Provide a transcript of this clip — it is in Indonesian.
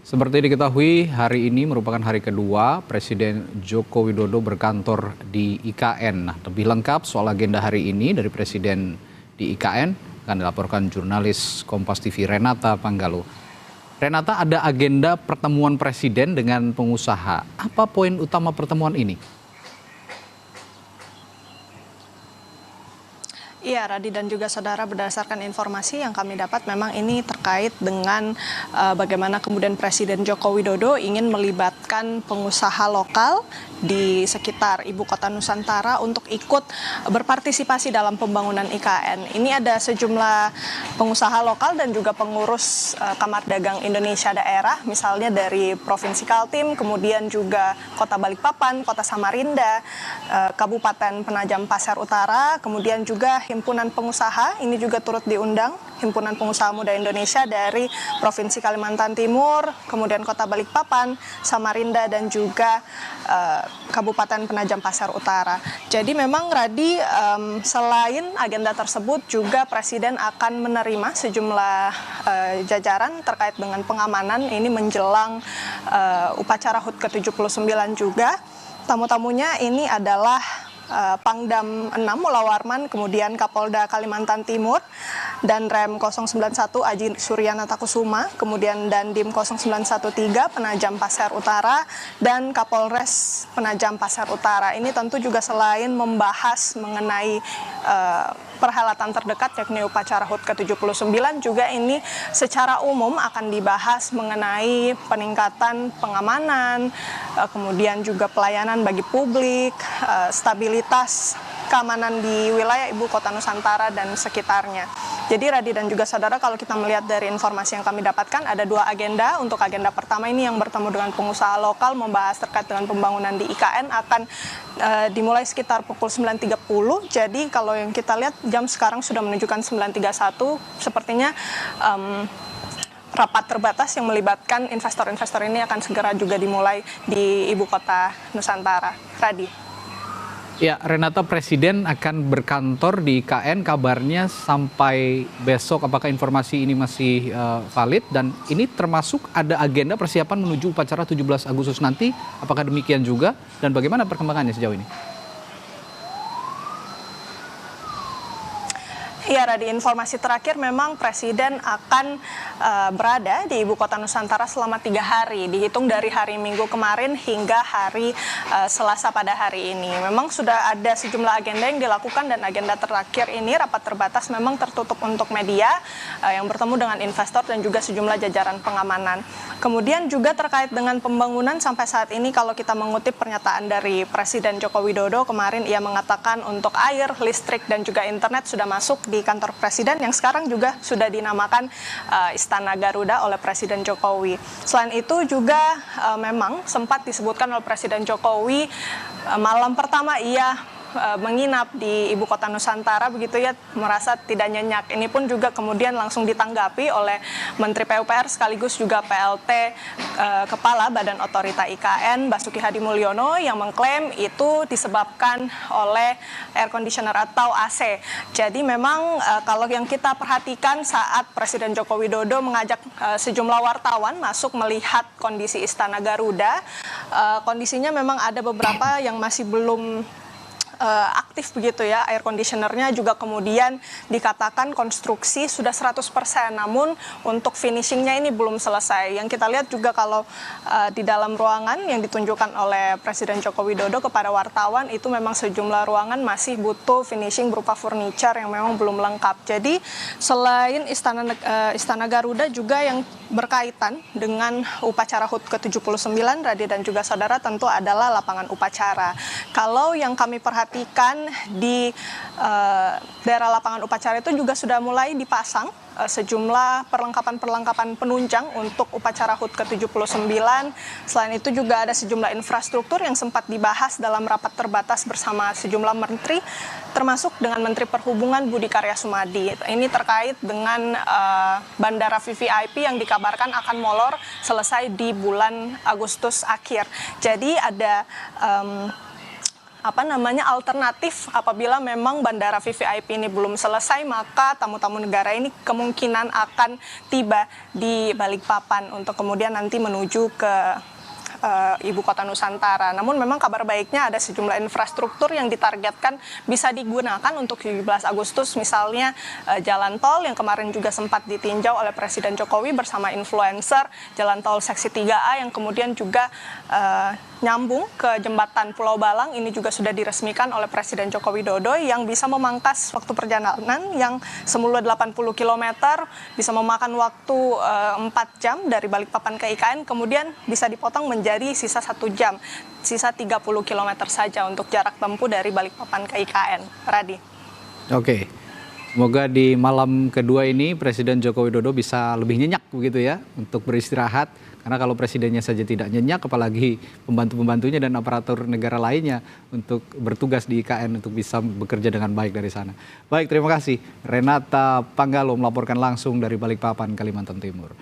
Seperti diketahui, hari ini merupakan hari kedua Presiden Joko Widodo berkantor di IKN. Nah, lebih lengkap soal agenda hari ini dari Presiden di IKN akan dilaporkan jurnalis Kompas TV Renata Panggalo. Renata, ada agenda pertemuan Presiden dengan pengusaha. Apa poin utama pertemuan ini? Iya, Radi dan juga saudara, berdasarkan informasi yang kami dapat memang ini terkait dengan bagaimana kemudian Presiden Joko Widodo ingin melibatkan pengusaha lokal di sekitar Ibu Kota Nusantara untuk ikut berpartisipasi dalam pembangunan IKN. Ini ada sejumlah pengusaha lokal dan juga pengurus Kamar Dagang Indonesia daerah, misalnya dari Provinsi Kaltim, kemudian juga Kota Balikpapan, Kota Samarinda, Kabupaten Penajam Pasir Utara, kemudian juga Himpunan Pengusaha, ini juga turut diundang, Himpunan Pengusaha Muda Indonesia dari Provinsi Kalimantan Timur, kemudian Kota Balikpapan, Samarinda, dan juga Kabupaten Penajam Pasir Utara. Jadi memang Radi, selain agenda tersebut juga Presiden akan menerima sejumlah jajaran terkait dengan pengamanan ini menjelang upacara HUT ke-79 juga. Tamu-tamunya ini adalah Pangdam 6 Mula Warman, kemudian Kapolda Kalimantan Timur, dan Rem 091 Aji Suryanata Kusuma, kemudian Dandim 0913 Penajam Pasir Utara, dan Kapolres Penajam Pasir Utara. Ini tentu juga selain membahas mengenai perhelatan terdekat yakni upacara HUT ke-79, juga ini secara umum akan dibahas mengenai peningkatan pengamanan, kemudian juga pelayanan bagi publik, stabilitas keamanan di wilayah Ibu Kota Nusantara dan sekitarnya. Jadi Radi dan juga saudara, kalau kita melihat dari informasi yang kami dapatkan, ada dua agenda. Untuk agenda pertama ini yang bertemu dengan pengusaha lokal membahas terkait dengan pembangunan di IKN akan dimulai sekitar pukul 9.30. Jadi kalau yang kita lihat jam sekarang sudah menunjukkan 9.31, sepertinya rapat terbatas yang melibatkan investor-investor ini akan segera juga dimulai di Ibu Kota Nusantara. Radi. Ya, Renata, Presiden akan berkantor di IKN, kabarnya sampai besok. Apakah informasi ini masih valid? Dan ini termasuk ada agenda persiapan menuju upacara 17 Agustus nanti. Apakah demikian juga? Dan bagaimana perkembangannya sejauh ini? Iya, Radi, informasi terakhir memang Presiden akan berada di Ibu Kota Nusantara selama 3 hari, dihitung dari hari Minggu kemarin hingga hari Selasa pada hari ini. Memang sudah ada sejumlah agenda yang dilakukan, dan agenda terakhir ini rapat terbatas memang tertutup untuk media yang bertemu dengan investor dan juga sejumlah jajaran pengamanan. Kemudian juga terkait dengan pembangunan sampai saat ini, kalau kita mengutip pernyataan dari Presiden Joko Widodo kemarin, ia mengatakan untuk air, listrik, dan juga internet sudah masuk di kantor Presiden yang sekarang juga sudah dinamakan Istana Garuda oleh Presiden Jokowi. Selain itu juga memang sempat disebutkan oleh Presiden Jokowi malam pertama ia menginap di Ibu Kota Nusantara, begitu ya, merasa tidak nyenyak. Ini pun juga kemudian langsung ditanggapi oleh Menteri PUPR sekaligus juga PLT Kepala Badan Otorita IKN Basuki Hadi Mulyono yang mengklaim itu disebabkan oleh air conditioner atau AC. Jadi memang kalau yang kita perhatikan saat Presiden Joko Widodo mengajak sejumlah wartawan masuk melihat kondisi Istana Garuda, kondisinya memang ada beberapa yang masih belum aktif begitu ya, air conditionernya juga kemudian dikatakan konstruksi sudah 100%, namun untuk finishingnya ini belum selesai. Yang kita lihat juga kalau di dalam ruangan yang ditunjukkan oleh Presiden Joko Widodo kepada wartawan, itu memang sejumlah ruangan masih butuh finishing berupa furniture yang memang belum lengkap. Jadi selain Istana Garuda juga yang berkaitan dengan upacara HUT ke-79, Radi dan juga saudara, tentu adalah lapangan upacara. Kalau yang kami perhatikan di daerah lapangan upacara itu juga sudah mulai dipasang sejumlah perlengkapan-perlengkapan penunjang untuk upacara HUT ke-79. Selain itu juga ada sejumlah infrastruktur yang sempat dibahas dalam rapat terbatas bersama sejumlah menteri, termasuk dengan Menteri Perhubungan Budi Karya Sumadi. Ini terkait dengan bandara VVIP yang dikabarkan akan molor selesai di bulan Agustus akhir. Jadi ada alternatif apabila memang bandara VVIP ini belum selesai, maka tamu-tamu negara ini kemungkinan akan tiba di Balikpapan untuk kemudian nanti menuju ke Ibu Kota Nusantara. Namun memang kabar baiknya ada sejumlah infrastruktur yang ditargetkan bisa digunakan untuk 17 Agustus, misalnya jalan tol yang kemarin juga sempat ditinjau oleh Presiden Jokowi bersama influencer, jalan tol seksi 3A yang kemudian juga nyambung ke jembatan Pulau Balang, ini juga sudah diresmikan oleh Presiden Joko Widodo yang bisa memangkas waktu perjalanan yang semula 80 km bisa memakan waktu 4 jam dari Balikpapan ke IKN, kemudian bisa dipotong menjadi sisa 1 jam, sisa 30 km saja untuk jarak tempuh dari Balikpapan ke IKN. Radi. Oke, semoga di malam kedua ini Presiden Joko Widodo bisa lebih nyenyak begitu ya untuk beristirahat. Karena kalau presidennya saja tidak nyenyak, apalagi pembantu-pembantunya dan aparatur negara lainnya untuk bertugas di IKN untuk bisa bekerja dengan baik dari sana. Baik, terima kasih. Renata Panggalo melaporkan langsung dari Balikpapan, Kalimantan Timur.